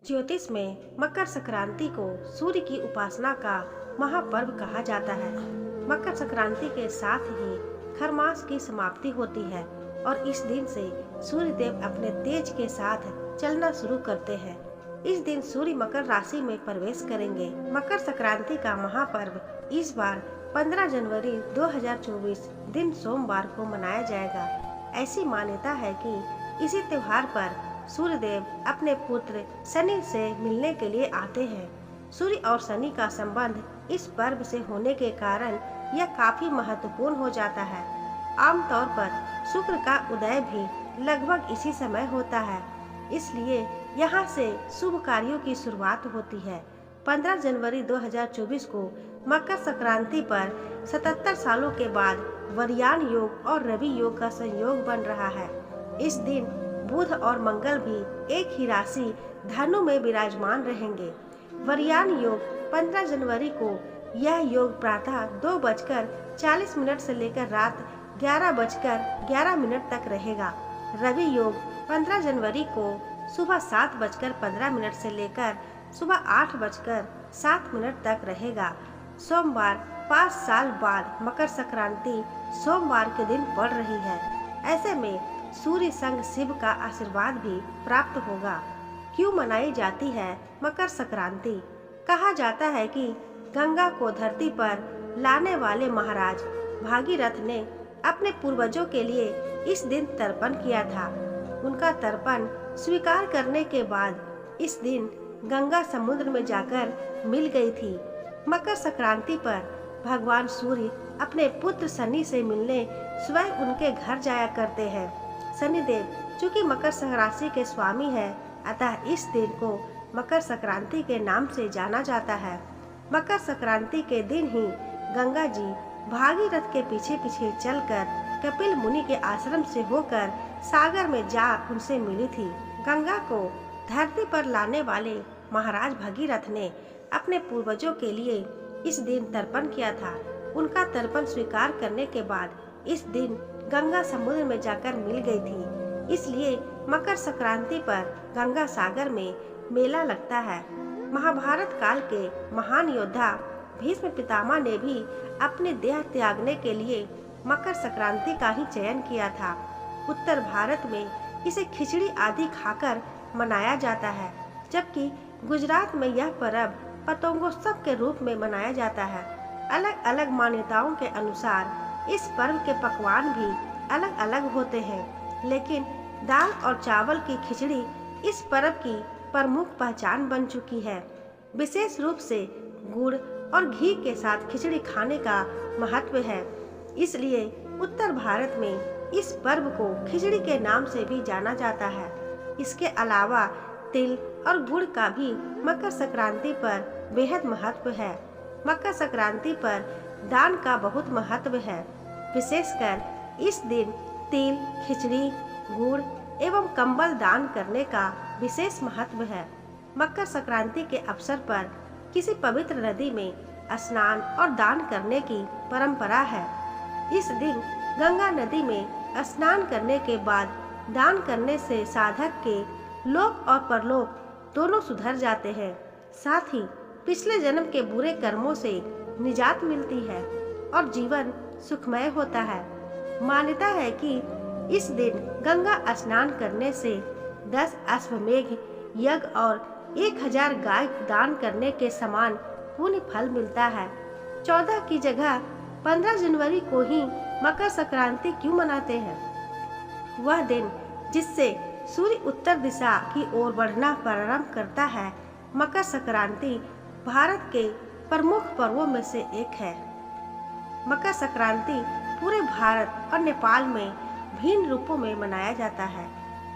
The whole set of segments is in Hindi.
ज्योतिष में मकर संक्रांति को सूर्य की उपासना का महापर्व कहा जाता है। मकर संक्रांति के साथ ही खरमास की समाप्ति होती है और इस दिन से सूर्य देव अपने तेज के साथ चलना शुरू करते हैं। इस दिन सूर्य मकर राशि में प्रवेश करेंगे। मकर संक्रांति का महापर्व इस बार 15 जनवरी 2024 दिन सोमवार को मनाया जाएगा। ऐसी मान्यता है कि इसी त्योहार पर सूर्य देव अपने पुत्र शनि से मिलने के लिए आते हैं। सूर्य और शनि का संबंध इस पर्व से होने के कारण यह काफी महत्वपूर्ण हो जाता है। आमतौर पर शुक्र का उदय भी लगभग इसी समय होता है, इसलिए यहाँ से शुभ कार्यों की शुरुआत होती है। 15 जनवरी 2024 को मकर संक्रांति पर 77 सालों के बाद वरयान योग और रवि योग का संयोग बन रहा है। इस दिन बुध और मंगल भी एक ही राशि धनु में विराजमान रहेंगे। वरयान योग 15 जनवरी को यह योग प्रातः 2:40 से लेकर रात 11:11 तक रहेगा। रवि योग 15 जनवरी को सुबह 7:15 से लेकर सुबह 8:07 तक रहेगा। सोमवार 5 साल बाद मकर संक्रांति सोमवार के दिन पड़ रही है। ऐसे में सूर्य संग शिव का आशीर्वाद भी प्राप्त होगा। क्यों मनाई जाती है मकर संक्रांति? कहा जाता है कि गंगा को धरती पर लाने वाले महाराज भागीरथ ने अपने पूर्वजों के लिए इस दिन तर्पण किया था। उनका तर्पण स्वीकार करने के बाद इस दिन गंगा समुद्र में जाकर मिल गई थी। मकर संक्रांति पर भगवान सूर्य अपने पुत्र शनि से मिलने स्वयं उनके घर जाया करते हैं। शनिदेव चूँकि मकर राशि के स्वामी है, अतः इस दिन को मकर संक्रांति के नाम से जाना जाता है। मकर संक्रांति के दिन ही गंगा जी भागीरथ के पीछे पीछे चलकर कपिल मुनि के आश्रम से होकर सागर में जा उनसे मिली थी। गंगा को धरती पर लाने वाले महाराज भागीरथ ने अपने पूर्वजों के लिए इस दिन तर्पण किया था। उनका तर्पण स्वीकार करने के बाद इस दिन गंगा समुद्र में जाकर मिल गई थी, इसलिए मकर संक्रांति पर गंगा सागर में मेला लगता है। महाभारत काल के महान योद्धा भीष्म पितामह ने भी अपने देह त्यागने के लिए मकर संक्रांति का ही चयन किया था। उत्तर भारत में इसे खिचड़ी आदि खाकर मनाया जाता है, जबकि गुजरात में यह पर्व पतंगोत्सव के रूप में मनाया जाता है। अलग अलग मान्यताओं के अनुसार इस पर्व के पकवान भी अलग अलग होते हैं, लेकिन दाल और चावल की खिचड़ी इस पर्व की प्रमुख पहचान बन चुकी है। विशेष रूप से गुड़ और घी के साथ खिचड़ी खाने का महत्व है, इसलिए उत्तर भारत में इस पर्व को खिचड़ी के नाम से भी जाना जाता है। इसके अलावा तिल और गुड़ का भी मकर संक्रांति पर बेहद महत्व है। मकर संक्रांति पर दान का बहुत महत्व है। विशेषकर इस दिन तिल, खिचड़ी, गुड़ एवं कंबल दान करने का विशेष महत्व है। मकर संक्रांति के अवसर पर किसी पवित्र नदी में स्नान और दान करने की परंपरा है। इस दिन गंगा नदी में स्नान करने के बाद दान करने से साधक के लोक और परलोक दोनों सुधर जाते हैं। साथ ही पिछले जन्म के बुरे कर्मों से निजात मिलती है और जीवन सुखमय होता है। मान्यता है कि इस दिन गंगा स्नान करने से 10 अश्वमेघ यज्ञ और 1000 गाय दान करने के समान पुण्य फल मिलता है। 14 की जगह 15 जनवरी को ही मकर संक्रांति क्यों मनाते हैं? वह दिन जिससे सूर्य उत्तर दिशा की ओर बढ़ना प्रारंभ करता है। मकर संक्रांति भारत के प्रमुख पर्वों में से एक है। मकर संक्रांति पूरे भारत और नेपाल में भिन्न रूपों में मनाया जाता है।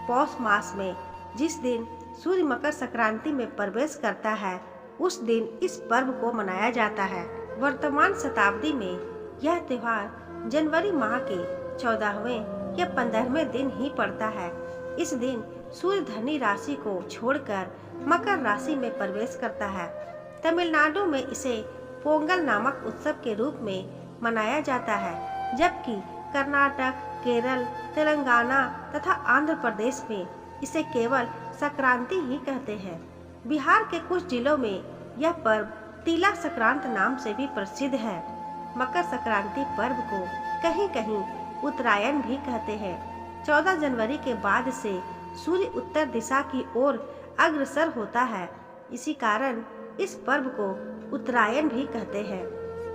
पौष मास में जिस दिन सूर्य मकर संक्रांति में प्रवेश करता है, उस दिन इस पर्व को मनाया जाता है। वर्तमान शताब्दी में यह त्योहार जनवरी माह के 14वें या 15वें दिन ही पड़ता है। इस दिन सूर्य धनु राशि को छोड़कर मकर राशि में प्रवेश करता है। तमिलनाडु में इसे पोंगल नामक उत्सव के रूप में मनाया जाता है, जबकि कर्नाटक, केरल, तेलंगाना तथा आंध्र प्रदेश में इसे केवल संक्रांति ही कहते हैं। बिहार के कुछ जिलों में यह पर्व तिला संक्रांत नाम से भी प्रसिद्ध है। मकर संक्रांति पर्व को कहीं कहीं उत्तरायण भी कहते हैं। 14 जनवरी के बाद से सूर्य उत्तर दिशा की ओर अग्रसर होता है। इसी कारण इस पर्व को उत्तरायण भी कहते हैं।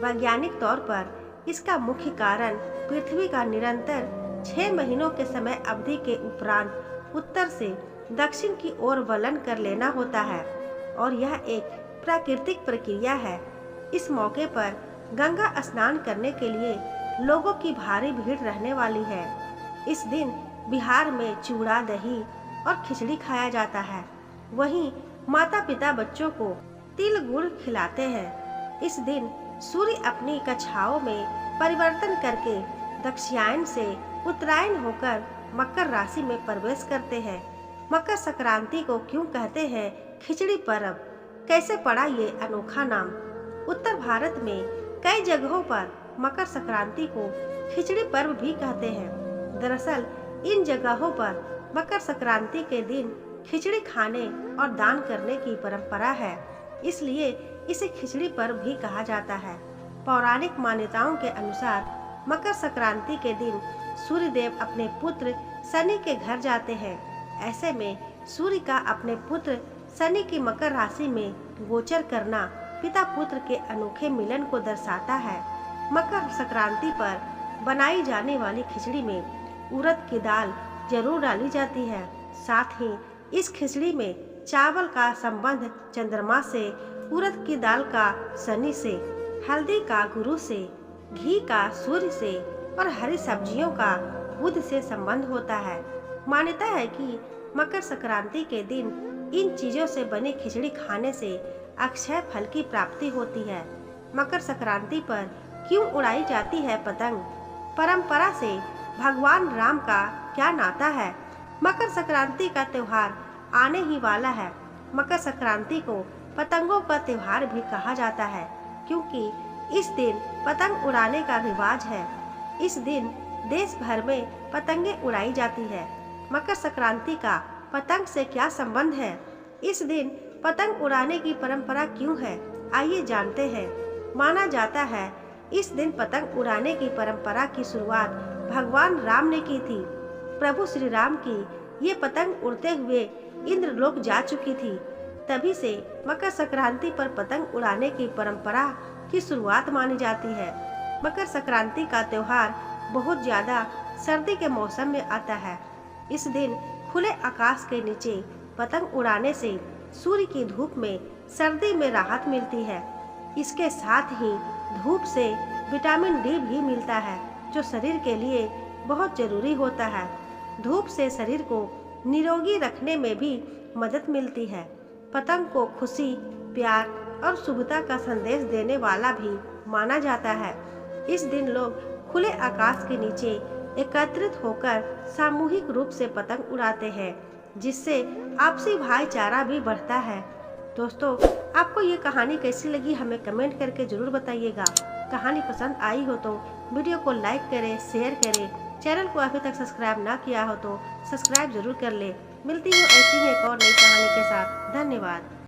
वैज्ञानिक तौर पर इसका मुख्य कारण पृथ्वी का निरंतर 6 महीनों के समय अवधि के उपरांत उत्तर से दक्षिण की ओर वलन कर लेना होता है और यह एक प्राकृतिक प्रक्रिया है। इस मौके पर गंगा स्नान करने के लिए लोगों की भारी भीड़ रहने वाली है। इस दिन बिहार में चूड़ा, दही और खिचड़ी खाया जाता है। वहीं माता पिता बच्चों को तिल गुड़ खिलाते हैं। इस दिन सूर्य अपनी कक्षाओं में परिवर्तन करके दक्षिणायन से उत्तरायण होकर मकर राशि में प्रवेश करते हैं। मकर संक्रांति को क्यों कहते हैं खिचड़ी पर्व? कैसे पड़ा ये अनोखा नाम? उत्तर भारत में कई जगहों पर मकर संक्रांति को खिचड़ी पर्व भी कहते हैं। दरअसल इन जगहों पर मकर संक्रांति के दिन खिचड़ी खाने और दान करने की परंपरा है, इसलिए इसे खिचड़ी पर्व भी कहा जाता है। पौराणिक मान्यताओं के अनुसार मकर संक्रांति के दिन सूर्य देव अपने पुत्र शनि के घर जाते हैं। ऐसे में सूर्य का अपने पुत्र शनि की मकर राशि में गोचर करना पिता पुत्र के अनोखे मिलन को दर्शाता है। मकर संक्रांति पर बनाई जाने वाली खिचड़ी में उड़द की दाल जरूर डाली जाती है। साथ ही इस खिचड़ी में चावल का संबंध चंद्रमा से, उड़द की दाल का शनि से, हल्दी का गुरु से, घी का सूर्य से और हरी सब्जियों का बुध से संबंध होता है। मान्यता है कि मकर संक्रांति के दिन इन चीजों से बनी खिचड़ी खाने से अक्षय फल की प्राप्ति होती है। मकर संक्रांति पर क्यों उड़ाई जाती है पतंग? परंपरा से भगवान राम का क्या नाता है? मकर संक्रांति का त्योहार आने ही वाला है। मकर संक्रांति को पतंगों का त्योहार भी कहा जाता है, क्योंकि इस दिन पतंग उड़ाने का रिवाज है। इस दिन देश भर में पतंगे उड़ाई जाती है। मकर संक्रांति का पतंग से क्या संबंध है? इस दिन पतंग उड़ाने की परंपरा क्यों है? आइए जानते हैं। माना जाता है इस दिन पतंग उड़ाने की परंपरा की शुरुआत भगवान राम ने की थी। प्रभु श्री राम की ये पतंग उड़ते हुए इंद्रलोक जा चुकी थी। तभी से मकर संक्रांति पर पतंग उड़ाने की परंपरा की शुरुआत मानी जाती है। मकर संक्रांति का त्योहार बहुत ज्यादा सर्दी के मौसम में आता है। इस दिन खुले आकाश के नीचे पतंग उड़ाने से सूर्य की धूप में सर्दी में राहत मिलती है। इसके साथ ही धूप से विटामिन डी भी मिलता है, जो शरीर के लिए बहुत जरूरी होता है। धूप से शरीर को निरोगी रखने में भी मदद मिलती है। पतंग को खुशी, प्यार और शुभता का संदेश देने वाला भी माना जाता है। इस दिन लोग खुले आकाश के नीचे एकत्रित होकर सामूहिक रूप से पतंग उड़ाते हैं, जिससे आपसी भाईचारा भी बढ़ता है। दोस्तों, आपको ये कहानी कैसी लगी हमें कमेंट करके जरूर बताइएगा। कहानी पसंद आई हो तो वीडियो को लाइक करें, शेयर करें। चैनल को अभी तक सब्सक्राइब ना किया हो तो सब्सक्राइब जरूर कर ले। मिलती हूँ ऐसी ही एक और नई कहानी के साथ। धन्यवाद।